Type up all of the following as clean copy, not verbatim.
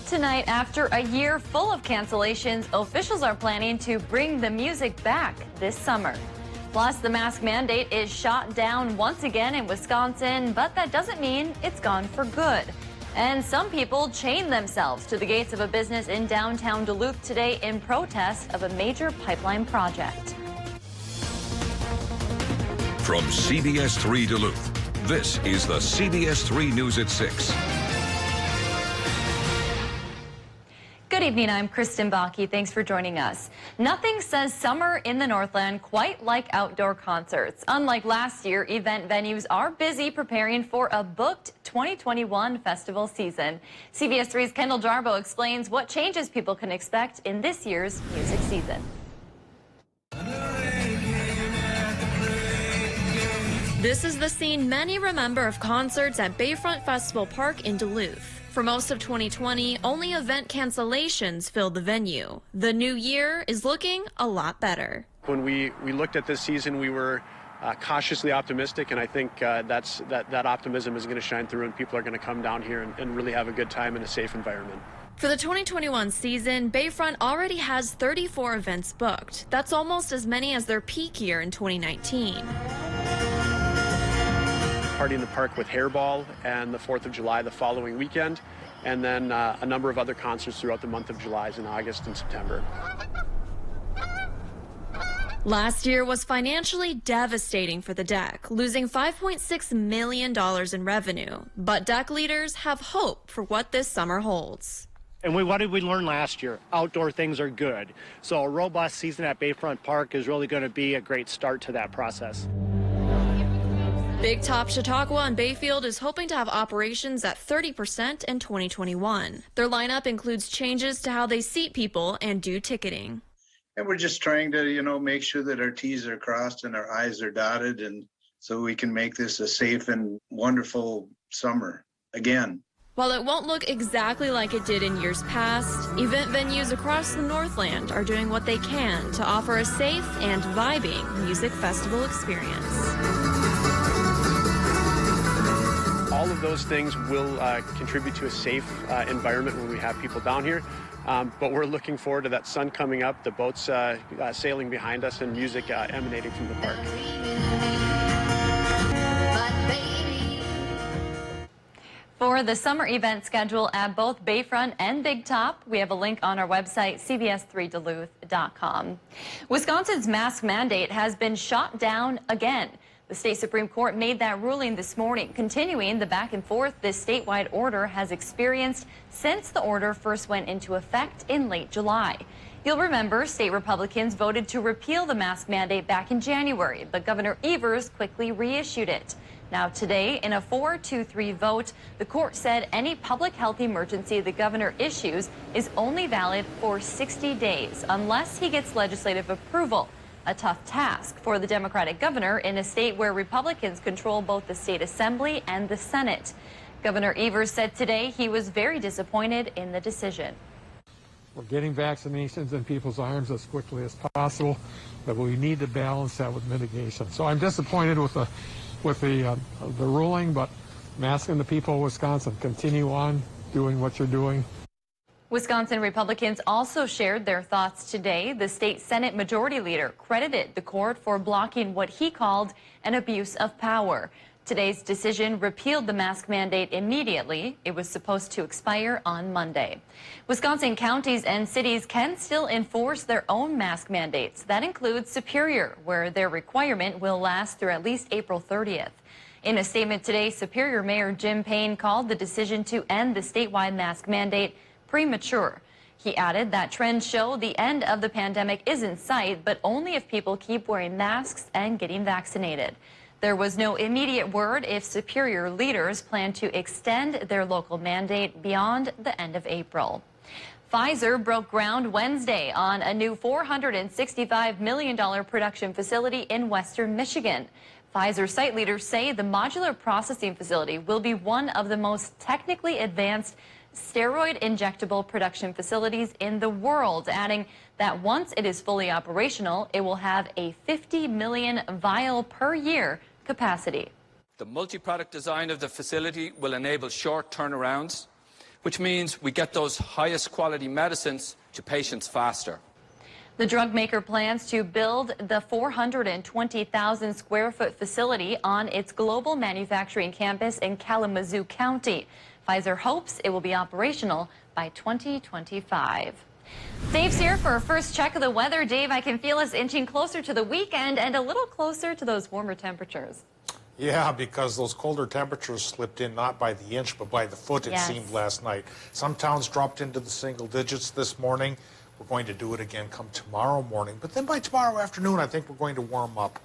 Tonight, after a year full of cancellations, officials are planning to bring the music back this summer. Plus, the mask mandate is shot down once again in Wisconsin, but that doesn't mean it's gone for good. And some people chained themselves to the gates of a business in downtown Duluth today in protest of a major pipeline project. From CBS3 Duluth, this is the CBS3 News at 6. Good evening, I'm Kristen Bakke. Thanks for joining us. Nothing says summer in the Northland quite like outdoor concerts. Unlike last year, event venues are busy preparing for a booked 2021 festival season. CBS3's Kendall Jarbo explains what changes people can expect in this year's music season. This is the scene many remember of concerts at Bayfront Festival Park in Duluth. For most of 2020, only event cancellations filled the venue. The new year is looking a lot better. When we looked at this season, we were cautiously optimistic, and I think that optimism is going to shine through, and people are going to come down here and really have a good time in a safe environment. For the 2021 season, Bayfront already has 34 events booked. That's almost as many as their peak year in 2019. Party in the Park with Hairball and the 4th of July the following weekend, and then a number of other concerts throughout the month of July in August and September. Last year was financially devastating for the deck, losing $5.6 million in revenue. But deck leaders have hope for what this summer holds. And what did we learn last year? Outdoor things are good. So a robust season at Bayfront Park is really going to be a great start to that process. Big Top Chautauqua and Bayfield is hoping to have operations at 30% in 2021. Their lineup includes changes to how they seat people and do ticketing. And we're just trying to, make sure that our T's are crossed and our I's are dotted, and so we can make this a safe and wonderful summer again. While it won't look exactly like it did in years past, event venues across the Northland are doing what they can to offer a safe and vibing music festival experience. All of those things will contribute to a safe environment when we have people down here. But we're looking forward to that sun coming up, the boats sailing behind us, and music emanating from the park. For the summer event schedule at both Bayfront and Big Top, we have a link on our website, cbs3duluth.com. Wisconsin's mask mandate has been shot down again. The state Supreme Court made that ruling this morning, continuing the back and forth this statewide order has experienced since the order first went into effect in late July. You'll remember state Republicans voted to repeal the mask mandate back in January, but Governor Evers quickly reissued it. Now today, in a 4-2-3 vote, the court said any public health emergency the governor issues is only valid for 60 days unless he gets legislative approval. A tough task for the Democratic governor in a state where Republicans control both the state assembly and the Senate. Governor Evers said today he was very disappointed in the decision. We're getting vaccinations in people's arms as quickly as possible, but we need to balance that with mitigation. So I'm disappointed with the ruling, but I'm asking the people of Wisconsin, continue on doing what you're doing. Wisconsin Republicans also shared their thoughts today. The state Senate Majority Leader credited the court for blocking what he called an abuse of power. Today's decision repealed the mask mandate immediately. It was supposed to expire on Monday. Wisconsin counties and cities can still enforce their own mask mandates. That includes Superior, where their requirement will last through at least April 30th. In a statement today, Superior Mayor Jim Payne called the decision to end the statewide mask mandate premature. He added that trends show the end of the pandemic is in sight, but only if people keep wearing masks and getting vaccinated. There was no immediate word if Superior leaders plan to extend their local mandate beyond the end of April. Pfizer broke ground Wednesday on a new $465 million production facility in western Michigan. Pfizer site leaders say the modular processing facility will be one of the most technically advanced steroid injectable production facilities in the world, adding that once it is fully operational, it will have a 50 million vial per year capacity. The multi-product design of the facility will enable short turnarounds, which means we get those highest quality medicines to patients faster. The drug maker plans to build the 420,000 square foot facility on its global manufacturing campus in Kalamazoo County. Pfizer hopes it will be operational by 2025. Dave's here for our first check of the weather. Dave, I can feel us inching closer to the weekend and a little closer to those warmer temperatures. Yeah, because those colder temperatures slipped in not by the inch but by the foot, it seemed, last night. Some towns dropped into the single digits this morning. We're going to do it again come tomorrow morning. But then by tomorrow afternoon, I think we're going to warm up.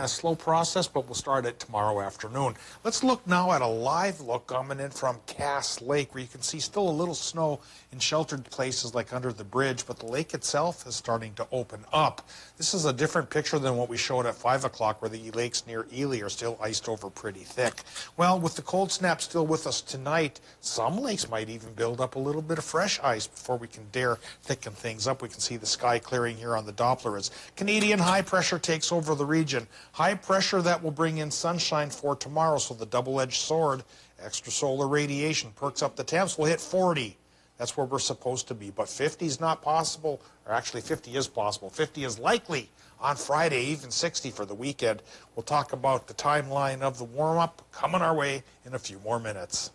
Slow process, but we'll start it tomorrow afternoon. Let's look now at a live look coming in from Cass Lake, where you can see still a little snow in sheltered places like under the bridge, but the lake itself is starting to open up. This is a different picture than what we showed at 5 o'clock, where the lakes near Ely are still iced over pretty thick. Well, with the cold snap still with us tonight, some lakes might even build up a little bit of fresh ice before we can dare thicken things up. We can see the sky clearing here on the Doppler as Canadian high pressure takes over the region. High pressure that will bring in sunshine for tomorrow, so the double-edged sword, extra solar radiation, perks up the temps. We'll hit 40. That's where we're supposed to be. But 50 is not possible, or actually 50 is possible. 50 is likely on Friday, even 60 for the weekend. We'll talk about the timeline of the warm-up coming our way in a few more minutes.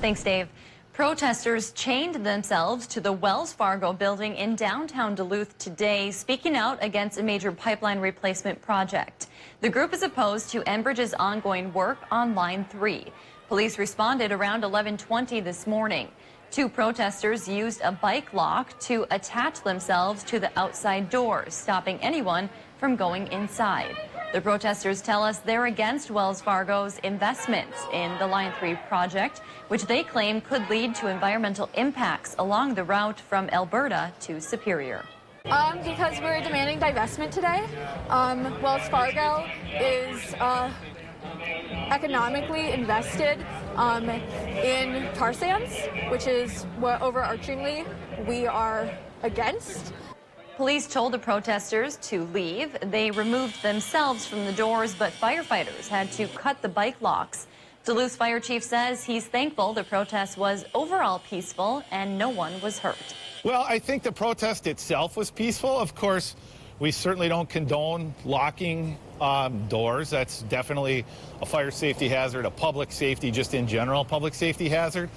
Thanks, Dave. Protesters chained themselves to the Wells Fargo building in downtown Duluth today, speaking out against a major pipeline replacement project. The group is opposed to Enbridge's ongoing work on Line 3. Police responded around 11:20 this morning. Two protesters used a bike lock to attach themselves to the outside doors, stopping anyone from going inside. The protesters tell us they're against Wells Fargo's investments in the Line 3 project, which they claim could lead to environmental impacts along the route from Alberta to Superior. Because we're demanding divestment today. Wells Fargo is economically invested in tar sands, which is what overarchingly we are against. Police told the protesters to leave. They removed themselves from the doors, but firefighters had to cut the bike locks. Duluth's fire chief says he's thankful the protest was overall peaceful and no one was hurt. Well, I think the protest itself was peaceful. Of course, we certainly don't condone locking doors. That's definitely a fire safety hazard, a public safety, just in general, public safety hazard.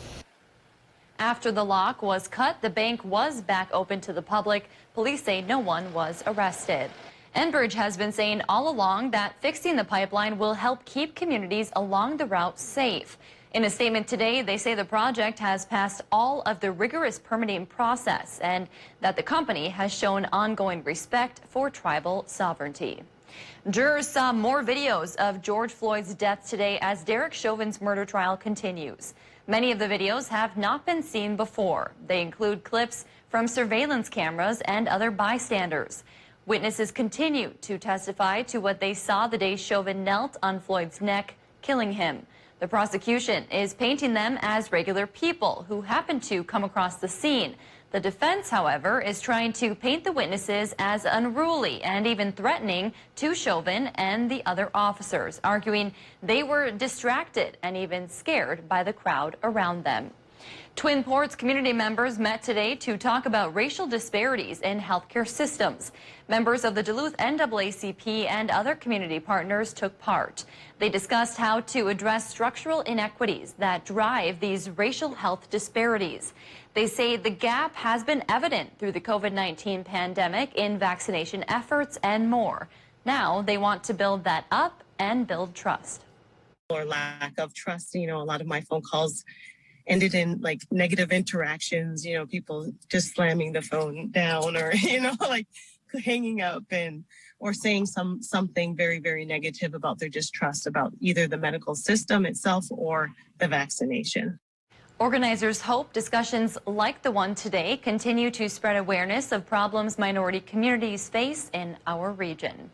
After the lock was cut, the bank was back open to the public. Police say no one was arrested. Enbridge has been saying all along that fixing the pipeline will help keep communities along the route safe. In a statement today, they say the project has passed all of the rigorous permitting process and that the company has shown ongoing respect for tribal sovereignty. Jurors saw more videos of George Floyd's death today as Derek Chauvin's murder trial continues. Many of the videos have not been seen before. They include clips from surveillance cameras and other bystanders. Witnesses continue to testify to what they saw the day Chauvin knelt on Floyd's neck, killing him. The prosecution is painting them as regular people who happened to come across the scene. The defense, however, is trying to paint the witnesses as unruly and even threatening to Chauvin and the other officers, arguing they were distracted and even scared by the crowd around them. Twin Ports community members met today to talk about racial disparities in healthcare systems. Members of the Duluth NAACP and other community partners took part. They discussed how to address structural inequities that drive these racial health disparities. They say the gap has been evident through the COVID-19 pandemic in vaccination efforts and more. Now they want to build that up and build trust. Or lack of trust. You know, a lot of my phone calls ended in like negative interactions, you know, people just slamming the phone down or, you know, like hanging up or saying something very, very negative about their distrust about either the medical system itself or the vaccination. Organizers hope discussions like the one today continue to spread awareness of problems minority communities face in our region.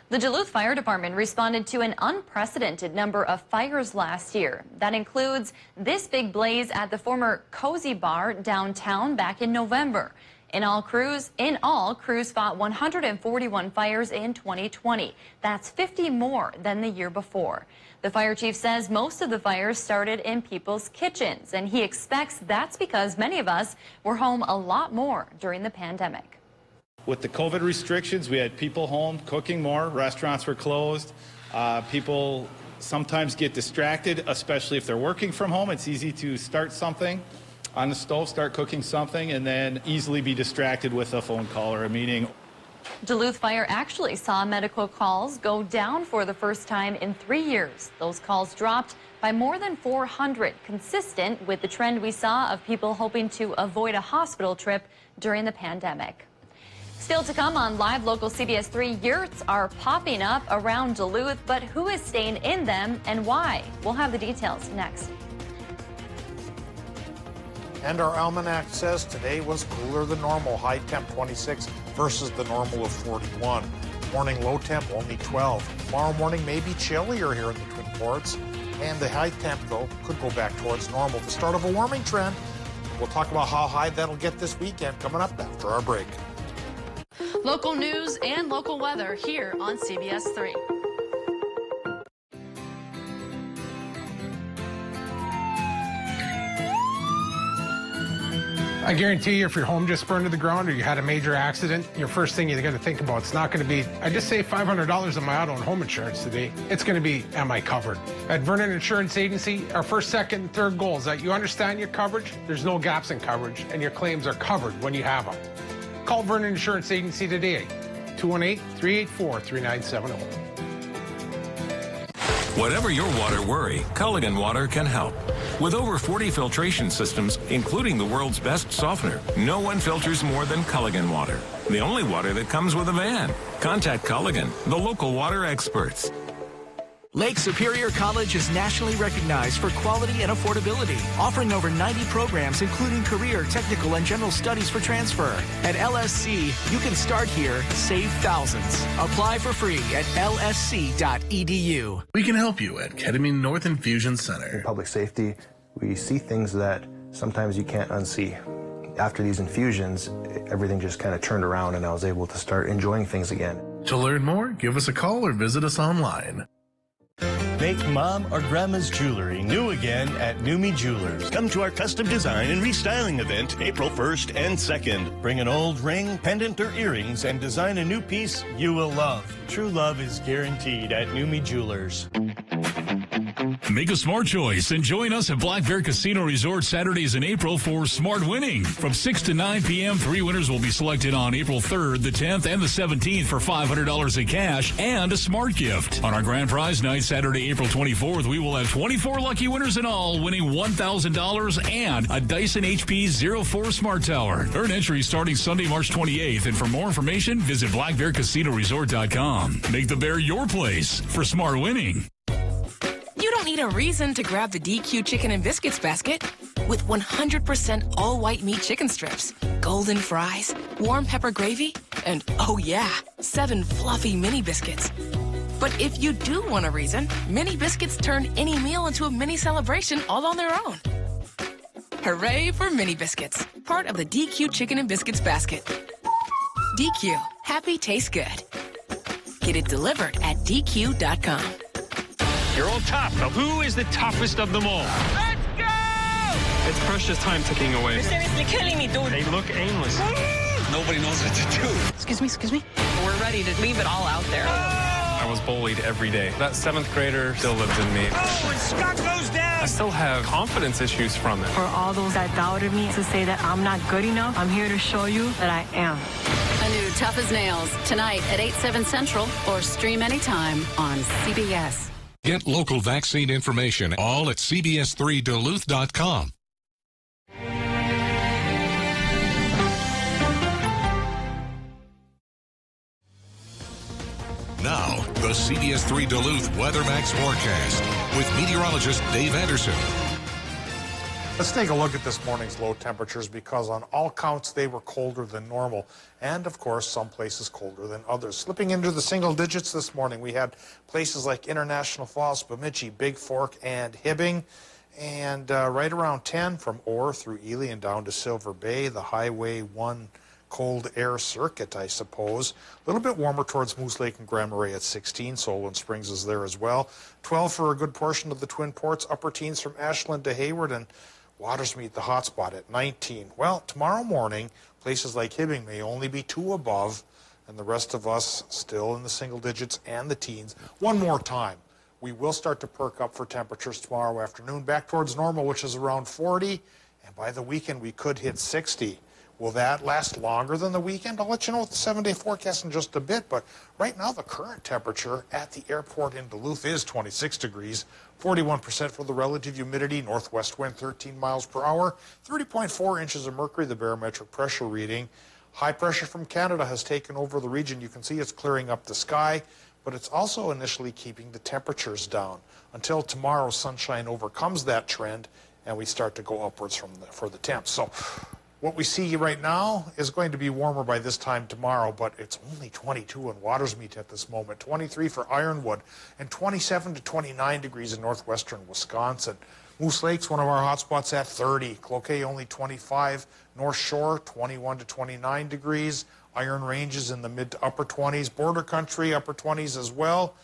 The Duluth Fire Department responded to an unprecedented number of fires last year. That includes this big blaze at the former Cozy Bar downtown back in November. In all, crews fought 141 fires in 2020. That's 50 more than the year before. The fire chief says most of the fires started in people's kitchens, and he expects that's because many of us were home a lot more during the pandemic. With the COVID restrictions, we had people home cooking more. Restaurants were closed. People sometimes get distracted, especially if they're working from home. It's easy to start something on the stove, start cooking something, and then easily be distracted with a phone call or a meeting. Duluth Fire actually saw medical calls go down for the first time in 3 years. Those calls dropped by more than 400, consistent with the trend we saw of people hoping to avoid a hospital trip during the pandemic. Still to come on Live Local CBS 3, yurts are popping up around Duluth, but who is staying in them and why? We'll have the details next. And our almanac says today was cooler than normal. High temp 26 versus the normal of 41. Morning low temp only 12. Tomorrow morning may be chillier here in the Twin Ports. And the high temp, though, could go back towards normal. The start of a warming trend. We'll talk about how high that'll get this weekend coming up after our break. Local news and local weather here on CBS 3. I guarantee you, if your home just burned to the ground or you had a major accident, your first thing you're going to think about, it's not going to be, I just saved $500 on my auto and home insurance today. It's going to be, am I covered? At Vernon Insurance Agency, our first, second, and third goal is that you understand your coverage, there's no gaps in coverage, and your claims are covered when you have them. Call Vernon Insurance Agency today, 218-384-3970. Whatever your water worry, Culligan Water can help. With over 40 filtration systems, including the world's best softener, no one filters more than Culligan Water. The only water that comes with a van. Contact Culligan, the local water experts. Lake Superior College is nationally recognized for quality and affordability, offering over 90 programs including career, technical, and general studies for transfer. At LSC, you can start here, save thousands. Apply for free at lsc.edu. We can help you at Ketamine North Infusion Center. In public safety, we see things that sometimes you can't unsee. After these infusions, everything just kind of turned around and I was able to start enjoying things again. To learn more, give us a call or visit us online. Make mom or grandma's jewelry new again at Numi Jewelers. Come to our custom design and restyling event April 1st and 2nd. Bring an old ring, pendant, or earrings and design a new piece you will love. True love is guaranteed at Numi Jewelers. Make a smart choice and join us at Black Bear Casino Resort Saturdays in April for Smart Winning. From 6 to 9 p.m., 3 winners will be selected on April 3rd, the 10th, and the 17th for $500 in cash and a smart gift. On our grand prize night, Saturday, April 24th, we will have 24 lucky winners in all, winning $1,000 and a Dyson HP 04 Smart Tower. Earn entry starting Sunday, March 28th, and for more information, visit blackbearcasinoresort.com. Make the Bear your place for Smart Winning. You don't need a reason to grab the DQ Chicken and Biscuits basket. With 100% all-white meat chicken strips, golden fries, warm pepper gravy, and oh yeah, 7 fluffy mini biscuits. But if you do want a reason, mini biscuits turn any meal into a mini celebration all on their own. Hooray for mini biscuits, part of the DQ Chicken and Biscuits basket. DQ, happy tastes good. Get it delivered at DQ.com. You're all tough. Now, who is the toughest of them all? Let's go! It's precious time ticking away. You're seriously killing me, dude. They look aimless. Nobody knows what to do. Excuse me. We're ready to leave it all out there. I was bullied every day. That 7th grader still lives in me. Oh, when Scott goes down! I still have confidence issues from it. For all those that doubted me to say that I'm not good enough, I'm here to show you that I am. A new Tough as Nails, tonight at 8, 7 Central, or stream anytime on CBS. Get local vaccine information all at CBS3Duluth.com. Now, the CBS3 Duluth Weather Max forecast with meteorologist Dave Anderson. Let's take a look at this morning's low temperatures because on all counts they were colder than normal and of course some places colder than others. Slipping into the single digits this morning, we had places like International Falls, Bemidji, Big Fork, and Hibbing, and right around 10 from Orr through Ely and down to Silver Bay. The Highway 1 cold air circuit, I suppose. A little bit warmer towards Moose Lake and Grand Marais at 16. Solon Springs is there as well. 12 for a good portion of the Twin Ports, upper teens from Ashland to Hayward, and Watersmeet, the hot spot, at 19. Well, tomorrow morning, places like Hibbing may only be 2 above, and the rest of us still in the single digits and the teens. One more time. We will start to perk up for temperatures tomorrow afternoon, back towards normal, which is around 40, and by the weekend we could hit 60. Will that last longer than the weekend? I'll let you know with the 7-day forecast in just a bit, but right now the current temperature at the airport in Duluth is 26 degrees, 41% for the relative humidity, northwest wind 13 miles per hour, 30.4 inches of mercury, the barometric pressure reading. High pressure from Canada has taken over the region. You can see it's clearing up the sky, but it's also initially keeping the temperatures down until tomorrow sunshine overcomes that trend and we start to go upwards for the temps. So what we see right now is going to be warmer by this time tomorrow, but it's only 22 in Watersmeet at this moment, 23 for Ironwood, and 27 to 29 degrees in northwestern Wisconsin. Moose Lake's one of our hot spots at 30. Cloquet only 25. North Shore 21 to 29 degrees. Iron Range is in the mid to upper 20s. Border Country upper 20s as well.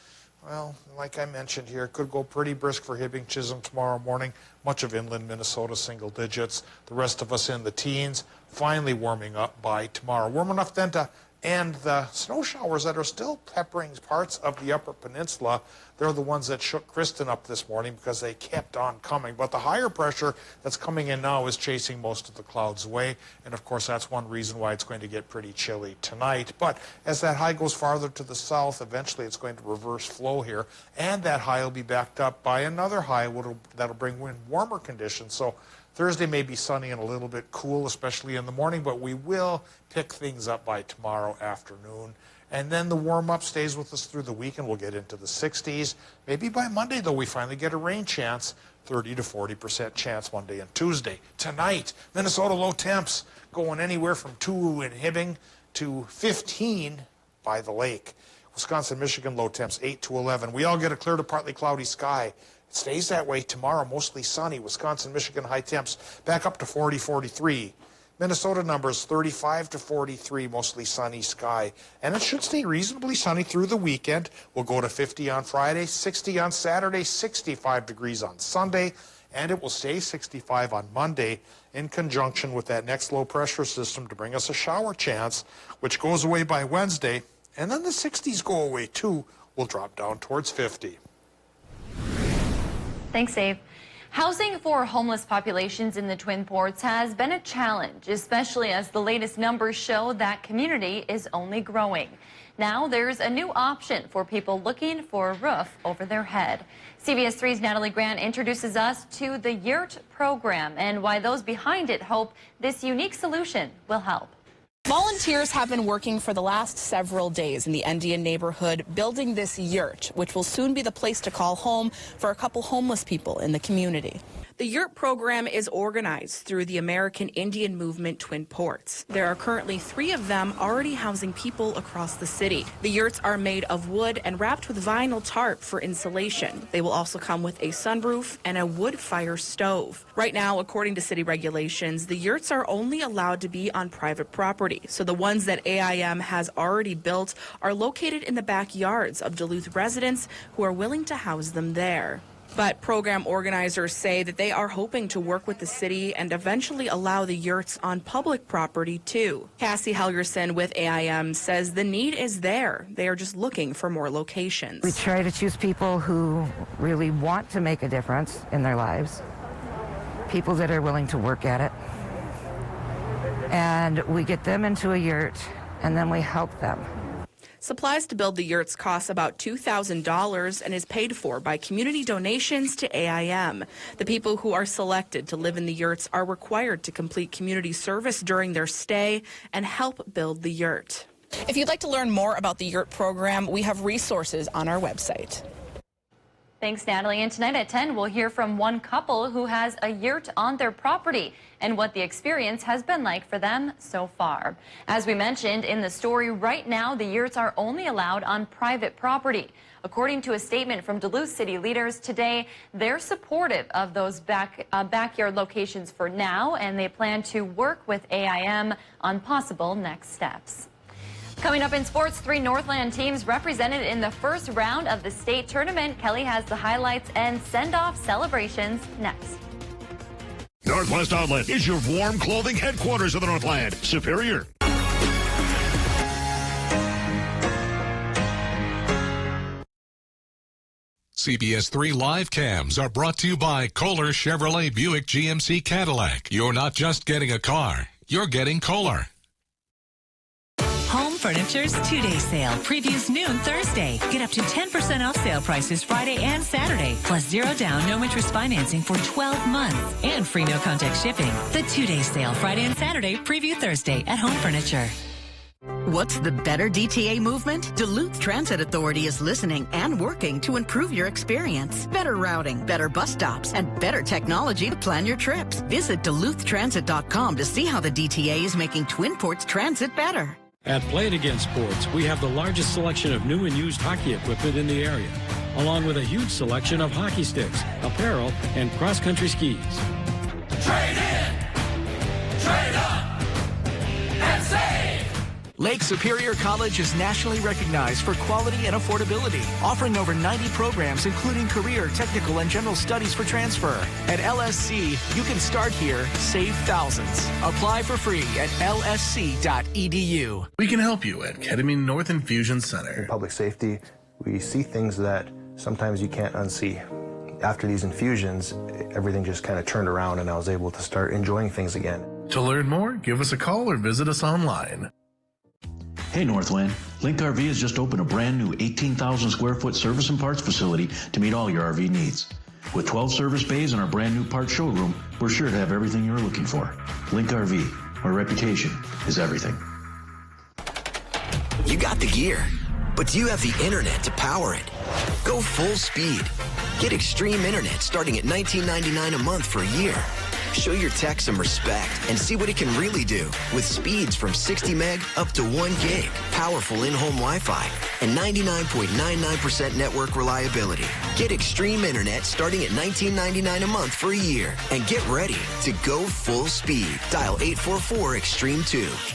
Well, like I mentioned here, it could go pretty brisk for Hibbing, Chisholm tomorrow morning. Much of inland Minnesota single digits. The rest of us in the teens. Finally warming up by tomorrow. Warm enough then to end the snow showers that are still peppering parts of the Upper Peninsula. They're the ones that shook Kristen up this morning because they kept on coming. But the higher pressure that's coming in now is chasing most of the clouds away. And of course, that's one reason why it's going to get pretty chilly tonight. But as that high goes farther to the south, eventually it's going to reverse flow here. And that high will be backed up by another high that'll bring in warmer conditions. So Thursday may be sunny and a little bit cool, especially in the morning, but we will pick things up by tomorrow afternoon. And then the warm-up stays with us through the week, and we'll get into the 60s. Maybe by Monday, though, we finally get a rain chance, 30 to 40% chance Monday and Tuesday. Tonight, Minnesota low temps going anywhere from 2 in Hibbing to 15 by the lake. Wisconsin, Michigan low temps 8 to 11. We all get a clear to partly cloudy sky. It stays that way tomorrow, mostly sunny. Wisconsin, Michigan high temps back up to 40, 43. Minnesota numbers 35 to 43, mostly sunny sky. And it should stay reasonably sunny through the weekend. We'll go to 50 on Friday, 60 on Saturday, 65 degrees on Sunday, and it will stay 65 on Monday in conjunction with that next low pressure system to bring us a shower chance, which goes away by Wednesday. And then the 60s go away too. We'll drop down towards 50. Thanks, Dave. Housing for homeless populations in the Twin Ports has been a challenge, especially as the latest numbers show that community is only growing. Now there's a new option for people looking for a roof over their head. CBS 3's Natalie Grant introduces us to the YURT program and why those behind it hope this unique solution will help. Volunteers have been working for the last several days in the Indian neighborhood building this yurt, which will soon be the place to call home for a couple homeless people in the community. The YURT program is organized through the American Indian Movement Twin Ports. There are currently 3 of them already housing people across the city. The yurts are made of wood and wrapped with vinyl tarp for insulation. They will also come with a sunroof and a wood fire stove. Right now, according to city regulations, the yurts are only allowed to be on private property. So the ones that AIM has already built are located in the backyards of Duluth residents who are willing to house them there. But program organizers say that they are hoping to work with the city and eventually allow the yurts on public property too. Cassie Helgerson with AIM says the need is there. They are just looking for more locations. We try to choose people who really want to make a difference in their lives, people that are willing to work at it. And we get them into a yurt and then we help them. Supplies to build the yurts cost about $2,000 and is paid for by community donations to AIM. The people who are selected to live in the yurts are required to complete community service during their stay and help build the yurt. If you'd like to learn more about the yurt program, we have resources on our website. Thanks, Natalie. And tonight at 10, we'll hear from one couple who has a yurt on their property and what the experience has been like for them so far. As we mentioned in the story, right now the yurts are only allowed on private property. According to a statement from Duluth city leaders today, they're supportive of those backyard locations for now, and they plan to work with AIM on possible next steps. Coming up in sports, 3 Northland teams represented in the first round of the state tournament. Kelly has the highlights and send-off celebrations next. Northwest Outlet is your warm clothing headquarters of the Northland. Superior. CBS3 live cams are brought to you by Kohler Chevrolet Buick GMC Cadillac. You're not just getting a car, you're getting Kohler. Home Furniture's 2-day sale previews noon Thursday. Get up to 10% off sale prices Friday and Saturday, plus 0 down, no interest financing for 12 months, and free no contact shipping. The 2-day sale Friday and Saturday, preview Thursday at Home Furniture. What's the better DTA movement? Duluth Transit Authority is listening and working to improve your experience. Better routing, better bus stops, and better technology to plan your trips. Visit DuluthTransit.com to see how the DTA is making Twin Ports Transit better. At Play It Again Sports, we have the largest selection of new and used hockey equipment in the area, along with a huge selection of hockey sticks, apparel, and cross-country skis. Trade in! Trade up! And save! Lake Superior College is nationally recognized for quality and affordability, offering over 90 programs including career, technical, and general studies for transfer. At LSC, you can start here, save thousands. Apply for free at lsc.edu. We can help you at Ketamine North Infusion Center. In public safety, we see things that sometimes you can't unsee. After these infusions, everything just kind of turned around and I was able to start enjoying things again. To learn more, give us a call or visit us online. Hey Northland, Link RV has just opened a brand new 18,000 square foot service and parts facility to meet all your RV needs. With 12 service bays and our brand new parts showroom, we're sure to have everything you're looking for. Link RV, our reputation is everything. You got the gear, but do you have the internet to power it? Go full speed. Get extreme internet starting at $19.99 a month for a year. Show your tech some respect and see what it can really do with speeds from 60 meg up to 1 gig, powerful in-home Wi-Fi, and 99.99% network reliability. Get extreme internet starting at $19.99 a month for a year and get ready to go full speed. Dial 844-EXTREME2.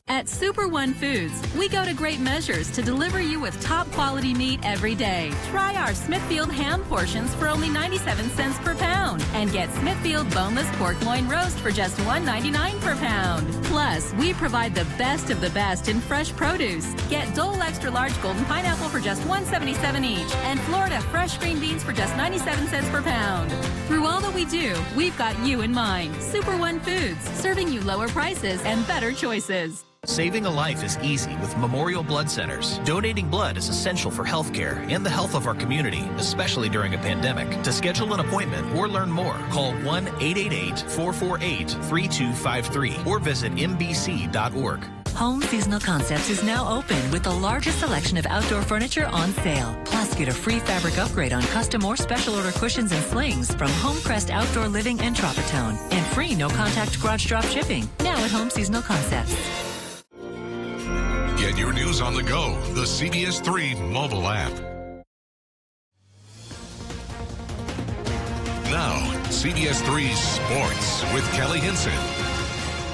At Super One Foods, we go to great measures to deliver you with top quality meat every day. Try our Smithfield ham portions for only 97 cents per pound and get Smithfield boneless pork loin roast for just $1.99 per pound. Plus, we provide the best of the best in fresh produce. Get Dole Extra Large Golden Pineapple for just $1.77 each and Florida fresh green beans for just 97 cents per pound. Through all that we do, we've got you in mind. Super One Foods, serving you lower prices and better choices. Saving a life is easy with Memorial Blood Centers. Donating blood is essential for healthcare and the health of our community, especially during a pandemic. To schedule an appointment or learn more, call 1-888-448-3253 or visit mbc.org. Home Seasonal Concepts is now open with the largest selection of outdoor furniture on sale. Plus, get a free fabric upgrade on custom or special order cushions and slings from Homecrest Outdoor Living and Tropitone. And free no-contact garage drop shipping. Now at Home Seasonal Concepts. Get your news on the go, the CBS3 mobile app. Now, CBS3 Sports with Kelly Hinson.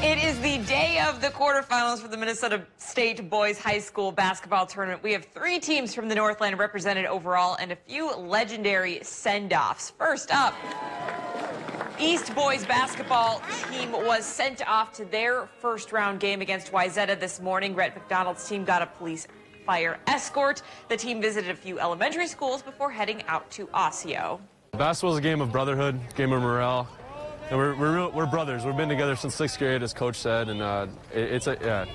It is the day of the quarterfinals for the Minnesota State Boys High School Basketball Tournament. We have 3 teams from the Northland represented overall and a few legendary send-offs. First up, East Boys basketball team was sent off to their first-round game against Wyzetta this morning. Rhett McDonald's team got a police fire escort. The team visited a few elementary schools before heading out to Osseo. Basketball is a game of brotherhood, game of morale. And we're brothers. We've been together since 6th grade, as Coach said, and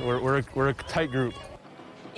we're a tight group.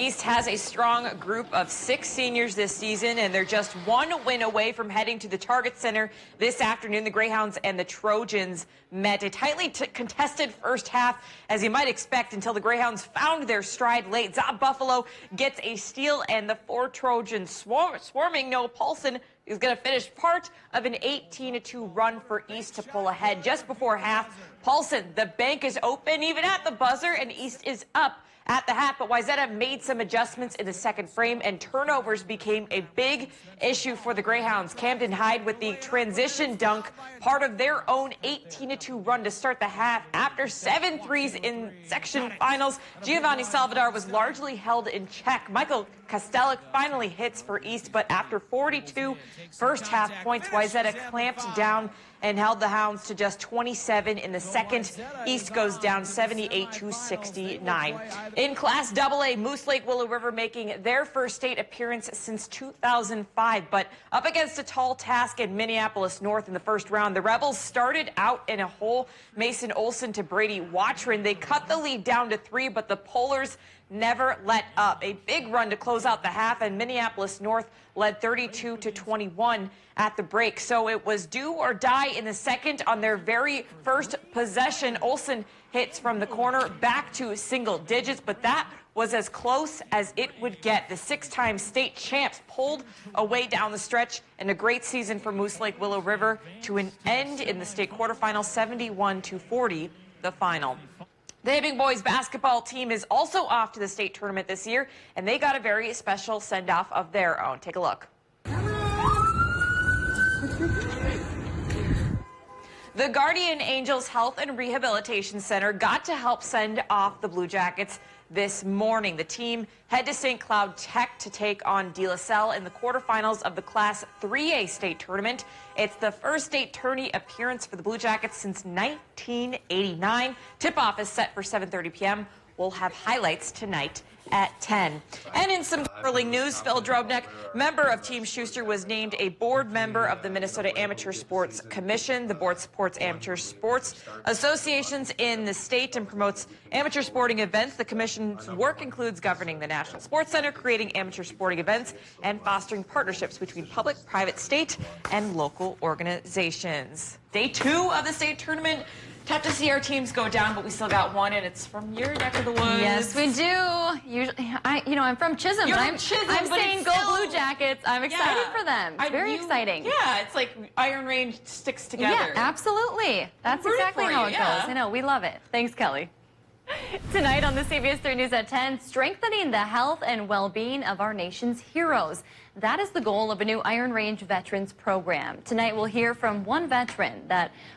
East has a strong group of 6 seniors this season, and they're just 1 win away from heading to the Target Center this afternoon. The Greyhounds and the Trojans met. A tightly contested first half, as you might expect, until the Greyhounds found their stride late. Zob Buffalo gets a steal, and the 4 Trojans swarming. Noah Paulson is going to finish part of an 18-2 run for East to pull ahead. Just before half, Paulson, the bank is open even at the buzzer, and East is up at the half, but Wayzata made some adjustments in the second frame, and turnovers became a big issue for the Greyhounds. Camden Hyde with the transition dunk, part of their own 18-2 run to start the half. After 7 threes in section finals, Giovanni Salvador was largely held in check. Michael Kostelik finally hits for East, but after 42 first half points, Wayzata clamped down and held the Hounds to just 27 in the second. East goes down 78-69. In Class AA, Moose Lake Willow River making their first state appearance since 2005, but up against a tall task in Minneapolis North in the first round. The Rebels started out in a hole. Mason Olson to Brady Watchrin. They cut the lead down to 3, but the Polars never let up. A big run to close out the half, and Minneapolis North led 32-21 at the break. So it was do or die in the second on their very first possession. Olson hits from the corner back to single digits, but that was as close as it would get. The 6-time state champs pulled away down the stretch, and a great season for Moose Lake Willow River to an end in the state quarterfinal, 71-40, the final. The Hibbing boys basketball team is also off to the state tournament this year, and they got a very special send-off of their own. Take a look. The Guardian Angels Health and Rehabilitation Center got to help send off the Blue Jackets this morning. The team head to St. Cloud Tech to take on De La Salle in the quarterfinals of the Class 3A state tournament. It's the first state tourney appearance for the Blue Jackets since 1989. Tip-off is set for 7:30 p.m. We'll have highlights tonight at 10. And in some curling news, Phil Drobnik, member of Team Schuster, was named a board member of the Minnesota Amateur Sports Commission. The board supports amateur sports associations in the state and promotes amateur sporting events. The commission's work includes governing the National Sports Center, creating amateur sporting events, and fostering partnerships between public, private, state, and local organizations. Day 2 of the state tournament. Tough to see our teams go down, but we still got one, and it's from your neck of the woods. Yes, we do. Usually, I'm from Chisholm. You're but from Chisholm, I'm but saying go Blue Jackets. I'm excited for them. It's very exciting. Yeah, it's like Iron Range sticks together. Yeah, absolutely. That's exactly how it goes. I know, we love it. Thanks, Kelly. Tonight on the CBS3 News at 10, strengthening the health and well-being of our nation's heroes. That is the goal of a new Iron Range Veterans program. Tonight we'll hear from one veteran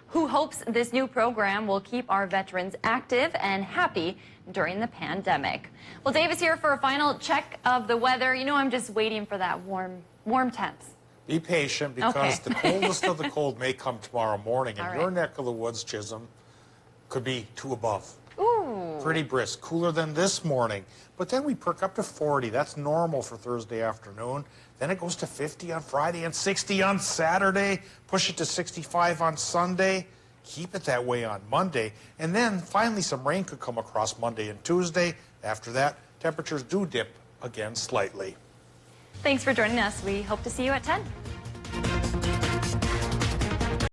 who hopes this new program will keep our veterans active and happy during the pandemic. Well, Dave is here for a final check of the weather. You know, I'm just waiting for that warm temps. Be patient, because the coldest of the cold may come tomorrow morning. In your neck of the woods, Chisholm, could be 2 above. Ooh. Pretty brisk, cooler than this morning. But then we perk up to 40. That's normal for Thursday afternoon. Then it goes to 50 on Friday and 60 on Saturday. Push it to 65 on Sunday. Keep it that way on Monday. And then finally some rain could come across Monday and Tuesday. After that, temperatures do dip again slightly. Thanks for joining us. We hope to see you at 10.